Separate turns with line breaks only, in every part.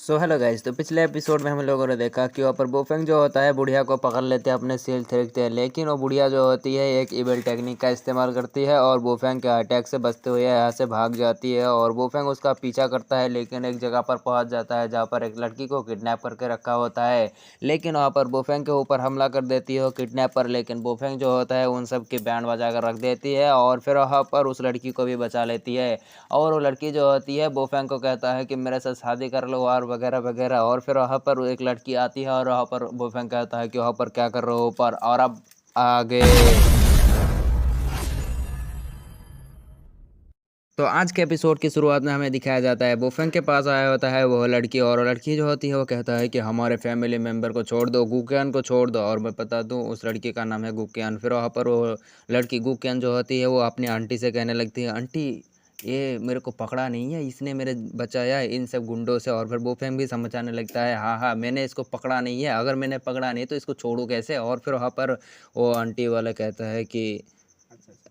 So hello guys. तो पिछले episode में हम लोगों ने देखा कि वहाँ पर बोफेंग जो होता है बुढ़िया को पकड़ लेते हैं, अपने सील खींचते हैं, लेकिन वो बुढ़िया जो होती है एक इविल टेक्निक का इस्तेमाल करती है और बोफेंग के अटैक से बचते हुए यहाँ से भाग जाती है। और बोफेंग उसका पीछा करता है, लेकिन एक जगह पर पहुँच जाता है जहाँ पर एक लड़की को किडनैप करके रखा होता है। लेकिन वहाँ पर बोफेंग के ऊपर हमला कर देती है वो किडनैपर, लेकिन बोफेंग जो होता है उन सब की बैंड बजा कर रख देती है और फिर वहाँ पर उस लड़की को भी बचा लेती है। और वो लड़की जो होती है बोफेंग को कहता है कि मेरे साथ शादी कर लो और वगैरह वगैरह। और फिर वहाँ पर एक लड़की आती है और वहाँ पर बोफेंग कहता है कि वहाँ पर क्या कर रहे हो ऊपर। और अब आगे तो आज के एपिसोड की शुरुआत में हमें दिखाया जाता है बोफेंग के पास आया होता है वो लड़की, और वो लड़की जो होती है वो कहता है कि हमारे फैमिली मेम्बर को छोड़ दो, गुकियान को छोड़ दो। और मैं बता दूं उस लड़की का नाम है गुकियान। फिर वहाँ पर वो लड़की गुकियान जो होती है वो अपनी आंटी से कहने लगती है, आंटी ये मेरे को पकड़ा नहीं है, इसने मेरे बचाया है इन सब गुंडों से। और फिर बोफेंग भी समझाने लगता है, हाँ हाँ मैंने इसको पकड़ा नहीं है, अगर मैंने पकड़ा नहीं तो इसको छोड़ू कैसे। और फिर वहाँ पर वो आंटी वाला कहता है कि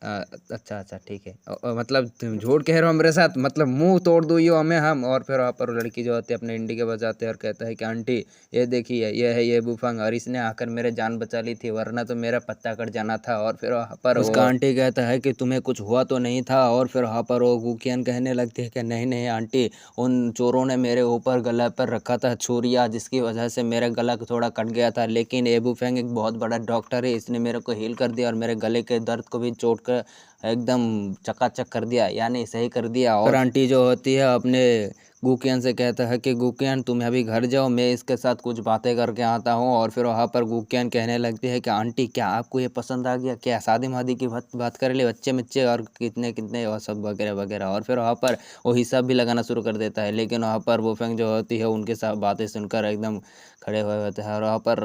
अच्छा अच्छा ठीक है, मतलब तुम झूठ कह रहे हो मेरे साथ, मतलब मुंह तोड़ दो ये हमें हम। और फिर वहाँ पर लड़की जो होती है अपने इंडी के बजाते हैं और कहता है कि आंटी ये देखिए ये है ये बुफंग, और इसने आकर मेरे जान बचा ली थी, वरना तो मेरा पत्ता कट जाना था। और फिर वहाँ पर उसका आंटी कहता है कि तुम्हें कुछ हुआ तो नहीं था। और फिर वहाँ पर वो गुकियन कहने लगती है कि नहीं नहीं आंटी, उन चोरों ने मेरे ऊपर गला पर रखा था छुरिया, जिसकी वजह से मेरा गला थोड़ा कट गया था, लेकिन एबू फेंग एक बहुत बड़ा डॉक्टर है, इसने मेरे को हील कर दिया और मेरे गले के दर्द को भी चोट कर एकदम चकाचक कर दिया, यानी सही कर दिया। और आंटी जो होती है अपने गुकियन से कहता है कि गुकियन तुम अभी घर जाओ, मैं इसके साथ कुछ बातें करके आता हूँ। और फिर वहाँ पर गुकियन कहने लगती है कि आंटी क्या आपको ये पसंद आ गया, क्या शादी मादी की बात कर ले, बच्चे बच्चे और कितने कितने और सब वगैरह वगैरह। और फिर वहाँ पर वो हिसाब भी लगाना शुरू कर देता है, लेकिन वहाँ पर बोफेंग जो होती है उनके साथ बातें सुनकर एकदम खड़े हुए होते हैं। और वहाँ पर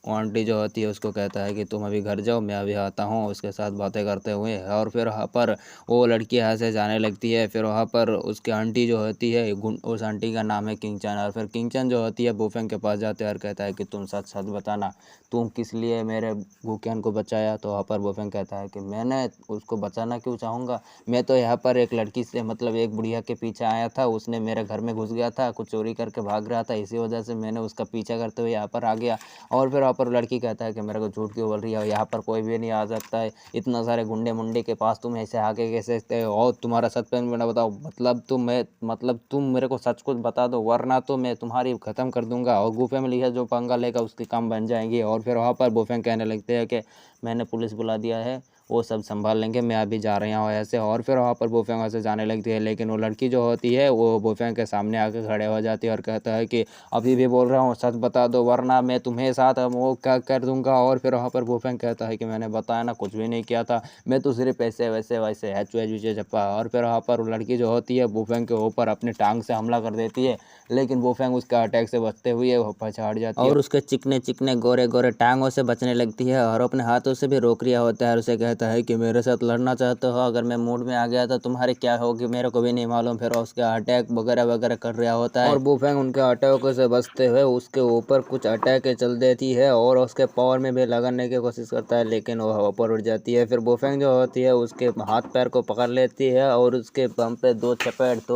आंटी जो होती है उसको कहता है कि तुम अभी घर जाओ, मैं अभी आता हूँ, उसके साथ बातें करते हुए। और फिर वहाँ पर वो लड़की यहाँ से जाने लगती है। फिर वहाँ पर उसकी आंटी जो होती है उस आंटी का नाम है किंगचन। और फिर किंगचन जो होती है बोफेंग के पास जाते हैं और कहता है कि तुम सच सच बताना, तुम किस लिए मेरे गुकियन को बचाया। तो वहाँ पर बोफेंग कहता है कि मैंने उसको बचाना क्यों चाहूँगा, मैं तो यहाँ पर एक लड़की से मतलब एक बुढ़िया के पीछे आया था, उसने मेरे घर में घुस गया था, कुछ चोरी करके भाग रहा था, इसी वजह से मैंने उसका पीछा करते हुए यहाँ पर आ गया। और फिर वहाँ पर लड़की कहता है कि मेरे को झूठ क्यों बोल रही है, यहाँ पर कोई भी नहीं आ सकता है, इतना सारे गुंडे मुंडे के पास तुम ऐसे आके कैसे हो, और तुम्हारा सच पेन में बताओ, मतलब तुम मेरे को सच कुछ बता दो, वरना तो मैं तुम्हारी ख़त्म कर दूंगा और गू फैमिली है जो पंगा लेगा उसकी काम बन जाएंगी। और फिर वहाँ पर बोफेंग कहने लगते हैं कि मैंने पुलिस बुला दिया है, वो सब संभाल लेंगे, मैं अभी जा रहा हूँ ऐसे। और फिर वहाँ पर बोफेंग वहाँ से जाने लगती है, लेकिन वो लड़की जो होती है वो बोफेंग के सामने आके खड़े हो जाती है और कहता है कि अभी भी बोल रहा हूँ सच बता दो, वरना मैं तुम्हें साथ वो क्या कर दूंगा। और फिर वहाँ पर बोफेंग कहता है कि मैंने बताया ना, कुछ भी नहीं किया था, मैं तो सिर्फ पैसे वैसे वैसे हैच वैच विचे छपा। और फिर वहाँ पर वो लड़की जो होती है बोफेंग के ऊपर अपने टांग से हमला कर देती है, लेकिन बोफेंग उसका अटैक से बचते हुए वो पछाड़ जाती है और उसके चिकने चिकने गोरे गोरे टांगों से बचने लगती है और अपने हाथों से भी रोक लिया होता है। और उसे कहता है कि मेरे साथ लड़ना चाहते हो, अगर मैं मूड में आ गया तो तुम्हारे क्या होगी मेरे को भी नहीं मालूम। फिर उसका अटैक वगैरह वगैरह कर रहा होता है और बोफेंग उनके अटैकों से बचते हुए उसके ऊपर कुछ अटैक चल देती है और उसके पावर में भी लगाने की कोशिश करता है, लेकिन वो हवा पर उड़ जाती है। फिर बोफेंग जो होती है उसके हाथ पैर को पकड़ लेती है और उसके बम पे दो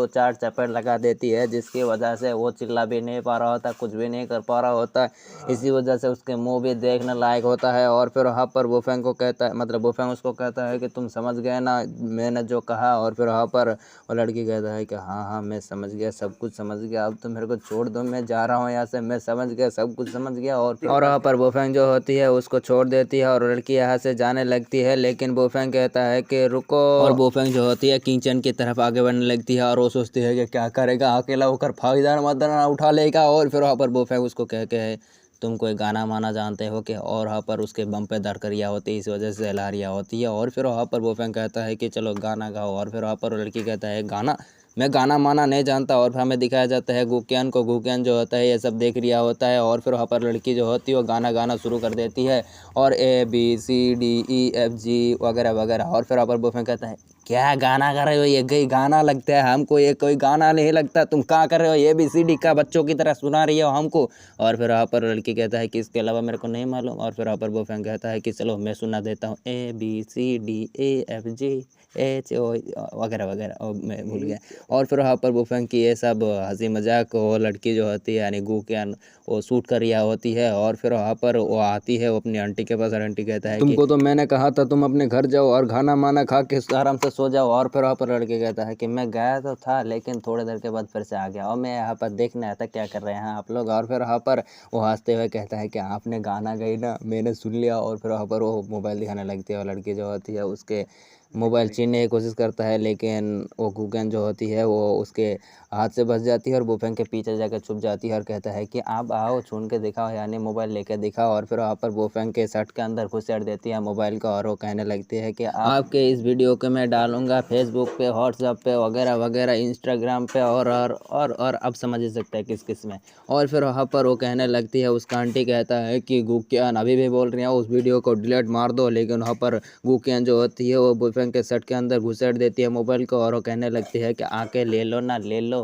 चार चपेट लगा देती है, जिसकी वजह से वो चिल्ला भी नहीं पा रहा होता, कुछ भी नहीं कर पा रहा होता, इसी वजह से उसके मुंह भी देखने लायक होता है। और फिर वहाँ पर बोफेंग को कहता है, मतलब बोफेंग उसको कहता है कि तुम समझ गए ना मैंने जो कहा। और फिर वहाँ पर वो लड़की कहता है कि हाँ हाँ मैं समझ गया, सब कुछ समझ गया, अब तो मेरे को छोड़ दो, मैं जा रहा हूँ यहाँ से, मैं समझ गया, सब कुछ समझ गया। और वहाँ पर बोफेंग जो होती है उसको छोड़ देती है और लड़की यहाँ से जाने लगती है, लेकिन बोफेंग कहता है कि रुको। और बोफेंग जो होती है किंगचन की तरफ आगे बढ़ने लगती है और वो सोचती है कि क्या करेगा, अकेला होकर फायदा मदना उठा लेगा। और फिर वहाँ पर बोफेंग उसको कह के तुम कोई गाना माना जानते हो कि, और वहाँ पर उसके बम पे दरकरिया होती है, इस वजह से लहरिया होती है। और फिर वहाँ पर बोफेंग कहता है कि चलो गाना गाओ। और फिर वहाँ पर लड़की कहता है गाना, मैं गाना माना नहीं जानता। और फिर हमें दिखाया जाता है गुकियन को, गुकियन जो होता है ये सब देख रिया होता है। और फिर वहाँ पर लड़की जो होती है वो गाना गाना शुरू कर देती है और A B C D E F G वगैरह वगैरह। और फिर वहाँ पर बोफेंग कहता है क्या गाना कर रहे हो, ये कोई गाना लगता है हमको, ये कोई गाना नहीं लगता, तुम क्या कर रहे हो, ये ABCD का बच्चों की तरह सुना रही हो हमको। और फिर वहाँ पर लड़की कहता है कि इसके अलावा मेरे को नहीं मालूम। और फिर वहाँ पर बॉयफ्रेंड कहता है कि चलो मैं सुना देता हूँ ABCDEFGH वगैरह वगैरह, और मैं भूल गया। और फिर वहाँ पर बॉयफ्रेंड की ये सब हंसी मजाक वो लड़की जो होती है यानी गुकियान वो शूट कर रही होती है। और फिर वहाँ पर वो आती है वो अपनी आंटी के पास, और आंटी कहता है तुमको तो मैंने कहा था तुम अपने घर जाओ और खाना माना खा के आराम से सो जाओ। और फिर वहाँ पर लड़के कहता है कि मैं गया तो था लेकिन थोड़ी देर के बाद फिर से आ गया, और मैं यहाँ पर देखने आया था क्या कर रहे हैं आप लोग। और फिर वहाँ पर वो हंसते हुए कहता है कि आपने गाना गई ना, मैंने सुन लिया। और फिर वहाँ पर वो मोबाइल दिखाने लगती है, और लड़की जो होती है उसके मोबाइल छीनने की कोशिश करता है, लेकिन वो गुगन जो होती है वो उसके हाथ से बच जाती है और बोफेंग के पीछे जाकर छुप जाती है, और कहता है कि आप आओ छून के दिखाओ यानी मोबाइल लेके दिखाओ। और फिर वहाँ पर बोफेंग के शर्ट के अंदर घुसेड़ देती है मोबाइल को, और वो कहने लगती है कि आपके इस वीडियो को मैं डालूंगा फेसबुक पे, व्हाट्सएप पे वगैरह वगैरह, इंस्टाग्राम पे, और अब समझ ही सकते हैं किस किस में। और फिर वहाँ पर वो कहने लगती है, उसका आंटी कहता है कि गुकियान अभी भी बोल रही है उस वीडियो को डिलीट मार दो, लेकिन वहाँ पर गुकियान जो होती है वो बॉयफ्रेंड के शर्ट के अंदर घुसेड़ देती है मोबाइल को, और वो कहने लगती है कि आके ले लो ना, ले लो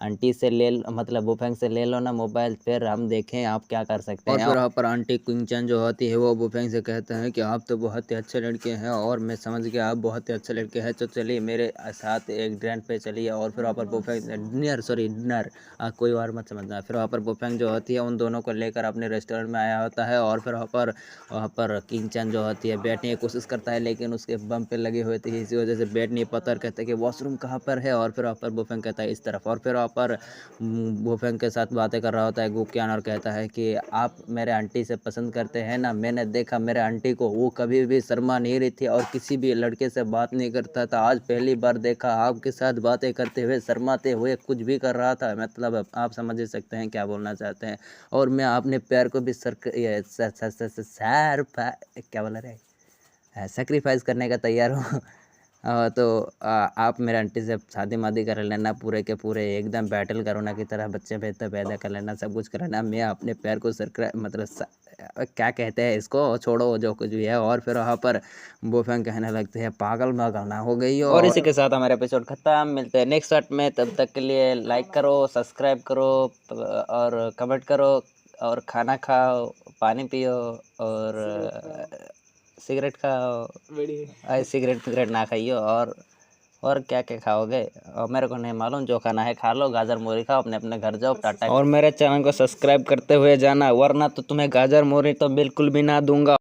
आंटी से मतलब बुफेंग से ले लो ना मोबाइल, फिर हम देखें आप क्या कर सकते हैं। और फिर वहाँ पर आंटी क्विंचन जो होती है वो बुफेंग से कहते हैं कि आप तो बहुत ही अच्छे लड़के हैं, और मैं समझ गया आप बहुत ही अच्छे लड़के हैं, तो चलिए मेरे साथ एक डिनर पे चलिए। और फिर वहाँ पर बुफेंग डिनर कोई और मत समझना। फिर वहाँ पर बुफेंग जो होती है उन दोनों को लेकर अपने रेस्टोरेंट में आया होता है। और फिर वहाँ पर किंचन जो होती है बैठने की कोशिश करता है, लेकिन उसके बम पे लगी हुई थी, इसी वजह से बैठ नहीं पाता, और कहता है कि वॉशरूम कहाँ पर है। और फिर वहाँ पर बुफेंग कहता है इस तरफ। और फिर वहाँ पर बुफेंग के साथ बातें कर रहा होता है गुकियान, और कहता है कि आप मेरे आंटी से पसंद करते हैं ना, मैंने देखा मेरे आंटी को, वो कभी भी शर्मा नहीं रही थी और किसी भी लड़के से बात नहीं करता था, आज पहली बार देखा आपके साथ बातें करते हुए, शर्माते हुए कुछ भी कर रहा था, मतलब आप समझ ही सकते हैं क्या बोलना चाहते हैं। और मैं अपने पैर को भी क्या बोला रहे, सेक्रीफाइस करने का तैयार हूँ। तो आप मेरे आंटी से शादी मादी कर लेना, पूरे के पूरे एकदम बैटल करोना की तरह बच्चे पैदा कर लेना, सब कुछ कर लेना, मैं अपने पैर को क्या कहते हैं इसको, छोड़ो जो कुछ भी है। और फिर वहाँ पर बोफेंग कहने लगते हैं पागल मागल ना हो गई हो। और इसी के साथ हमारा एपिसोड खत्म, मिलते हैं नेक्स्ट पार्ट में, तब तक के लिए लाइक करो, सब्सक्राइब करो और कमेंट करो, और खाना खाओ, पानी पियो, और सिगरेट खाओ, सिगरेट ना खाइयो, और क्या क्या खाओगे और मेरे को नहीं मालूम, जो खाना है खा लो, गाजर मोरी खाओ, अपने अपने घर जाओ, टाटा। और मेरे चैनल को सब्सक्राइब करते हुए जाना, वरना तो तुम्हें गाजर मोरी तो बिल्कुल भी ना दूंगा।